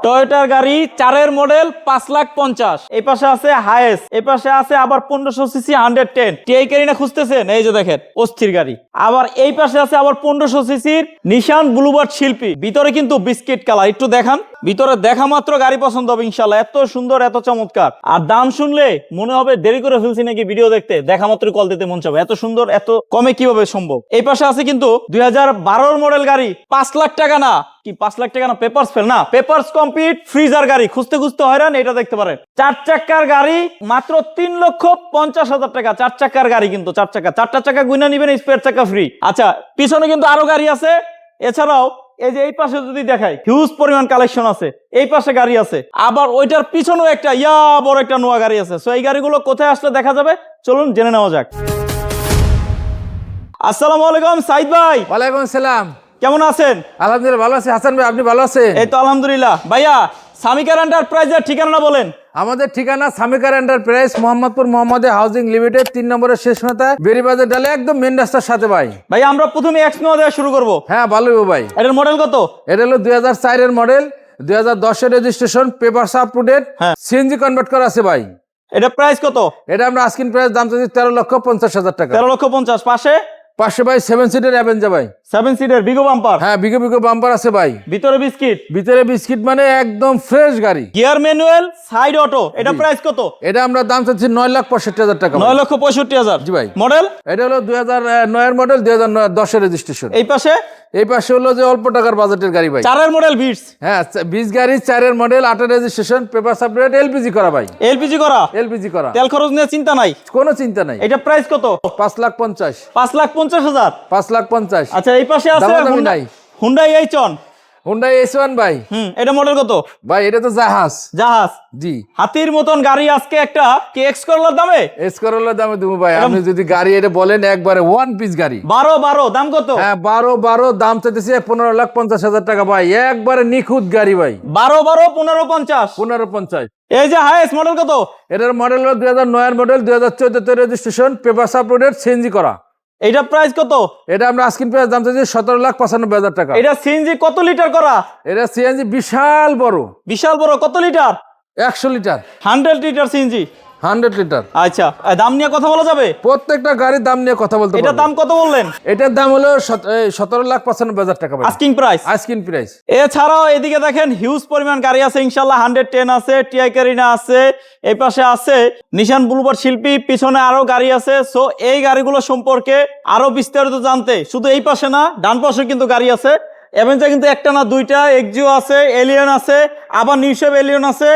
টয়োটার গাড়ি 4 মডেল 5,50,000। এই পাশে আছে হায়েস, এই পাশে আছে আবার 1500 সিসি 110 টিআই ক্যারিনা খুঁজতেছেন, এই যে দেখেন অস্থির গাড়ি। আবার এই পাশে আছে আবার 1500 সিসির নিশান ব্লুবার্ড শিল্পী, ভিতরে কিন্তু বিস্কিট কালার। একটু দেখান, ভিতরে দেখা মাত্র গাড়ি পছন্দ হবে ইনশাল্লাহ। এত সুন্দর, এত চমৎকার। আর দাম শুনলে মনে হবে দেরি করে ফেলছি নাকি ভিডিও দেখতে, দেখা মাত্র কল দিতে মন চাবে। এত সুন্দর, এত কমে কিভাবে সম্ভব। এই পাশে আছে কিন্তু 2012 মডেল গাড়ি, 5 লাখ টাকা না, কি 5 লাখ টাকা না, পেপারস ফেল না, পেপারস কমপ্লিট ফ্রিজার গাড়ি। খুঁজতে খুঁজতে হয়রান, এটা দেখতে পারেন। 4 চাকার গাড়ি মাত্র 3,50,000 টাকা। 4 চাকার গাড়ি কিন্তু 4 চাকা, 4টা চাকা গুনা নিবেন, স্পেয়ার চাকা ফ্রি। আচ্ছা, পিছনে কিন্তু আরো গাড়ি আছে। এছাড়াও এই যে এই পাশে যদি দেখাই, হিউজ পরিমাণ কালেকশন আছে। এই পাশে গাড়ি আছে, আবার ওইটার পিছনেও একটা বড় একটা নোয়া গাড়ি আছে। সো এই গাড়িগুলো কোথায় আসলে দেখা যাবে, চলুন জেনে নেওয়া যাক। আসসালামু আলাইকুম সাইদ ভাই। ওয়ালাইকুম আসসালাম। কেমন আছেন? আলহামদুলিল্লাহ ভালো আছি। হাসান ভাই, আপনি ভালো আছেন? এই তো আলহামদুলিল্লাহ। ভাইয়া, সামিকার এন্টারপ্রাইজের ঠিকানা বলেন। আমাদের ঠিকানা সামিকার এন্টারপ্রাইজ, মোহাম্মদপুর মোহাম্মদে হাউজিং লিমিটেড, 3 নম্বরের শেষ মাথায়, বেরিবাজার ডালে, একদম মেন রাস্তার সাথে ভাই। ভাই আমরা প্রথমে এক্সনোয়া দেওয়া শুরু করব। হ্যাঁ ভালো ভাই। এটার মডেল কত? এটা হলো 2004 এর মডেল, 2010 এর registration, papers up to date, হ্যাঁ। সিএনজি কনভার্ট করা আছে ভাই। এটা প্রাইস কত? এটা আমরা আস্কিং প্রাইস দাম চাচ্ছি 13,50,000 টাকা। 13,50,000। পাশে 500 বাই 7 সিটের অ্যাভেঞ্জা ভাই। 7 সিটের বিগো বাম্পার। হ্যাঁ বিগো বিগো বাম্পার আছে ভাই। ভিতরে বিস্কিট। ভিতরে বিস্কিট মানে একদম ফ্রেশ গাড়ি। Gear manual, side auto. এটা প্রাইস কত? এটা আমরা দাম চাচ্ছি 9,65,000 টাকা। 9,65,000। জি ভাই। মডেল? এটা হলো 2009 এর মডেল, 2010 এর রেজিস্ট্রেশন। এই পাশে? এই পাশে হলো যে অল্প টাকার বাজেটের গাড়ি ভাই। 4 মডেল বিটস। হ্যাঁ 20 গাড়ি, 4 এর মডেল, 8 এর রেজিস্ট্রেশন, পেপার সাবলেট, এলপিজি করা ভাই। এলপিজি করা? এলপিজি করা। তেল খরচ নিয়ে চিন্তা নাই, কোনো চিন্তা নাই। এটা প্রাইস কত? 5,50,000। 5,50,000। 5,50,000। আচ্ছা, এই পাশে আছে দামাদামি নাই। হুন্ডাই এইচন। হুন্ডাই S1 ভাই। এটা মডেল কত? ভাই এটা তো জাহাজ। জাহাজ। জি। হাতির মতন গাড়ি আজকে একটা কি এক্স করলার দামে? এস করোলার দামে দেবো ভাই। আপনি যদি গাড়ি এটা বলেন একবারে ওয়ান পিস গাড়ি। 12 দাম কত? হ্যাঁ 12 দাম চাইতেছি 15,50,000 টাকা ভাই। একবারে নিখুঁত গাড়ি ভাই। 12 1550। 15,50,000। এই যে হাইস মডেল কত? এটার মডেল হলো 2009 এর model, 2014 registration, paper uploaded, CNG করা। এইটা প্রাইস কত? এটা আমরা আস্কিং প্রাইস দাম চাইছি 17,95,000 টাকা। এটা সিএনজি কত লিটার করা? এটা সিএনজি বিশাল বড়। বিশাল বড়। কত litre? 100 litre. 100 litre CNG. 100 litre. আচ্ছা, দাম নিয়ে কথা বলা যাবে? প্রত্যেকটা গাড়ির দাম নিয়ে কথা বলতে এটার পারবো। দাম কত বললেন? এটার দাম হলো 17,95,000 টাকা ভাই। Asking price. Asking price. এছাড়াও এদিকে দেখেন হিউজ পরিমাণ গাড়ি আছে ইনশাল্লাহ। 110 আছে, টিআই ক্যারিনা আছে, এই পাশে আছে নিশান ব্লুবার্ড শিল্পী, পিছনে আরো গাড়ি আছে। সো এই গাড়িগুলো সম্পর্কে আরো বিস্তারিত জানতে শুধু এই পাশে না, ডান পাশে কিন্তু গাড়ি আছে। অ্যাভেঞ্জার কিন্তু একটা না দুইটা, এক্সিও আছে, এলিয়ন আছে, আবার নিউশেপ এলিয়ন আছে,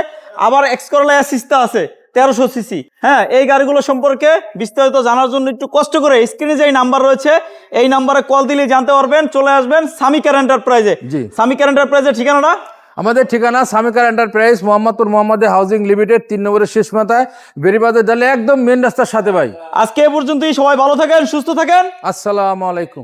আবার এক্স করোলা অ্যাসিস্টা আছে 1300 সিসি। হ্যাঁ, এই গাড়িগুলো সম্পর্কে বিস্তারিত জানার জন্য একটু কষ্ট করে স্ক্রিনে যে নাম্বার রয়েছে, এই নাম্বারে কল দিলে জানতে পারবেন। চলে আসবেন সামিকার এন্টারপ্রাইজে। জি। সামিকার এন্টারপ্রাইজের ঠিকানাটা? আমাদের ঠিকানা সামিকার এন্টারপ্রাইজ, মোহাম্মদপুর মোহাম্মদে হাউজিং লিমিটেড, 3 নম্বরের শেষ মাথায়, বেরিবাজার ডালে, একদম মেন রাস্তার সাথে ভাই। আজকে এ পর্যন্তই। সবাই ভালো থাকেন, সুস্থ থাকেন। আসসালামু আলাইকুম।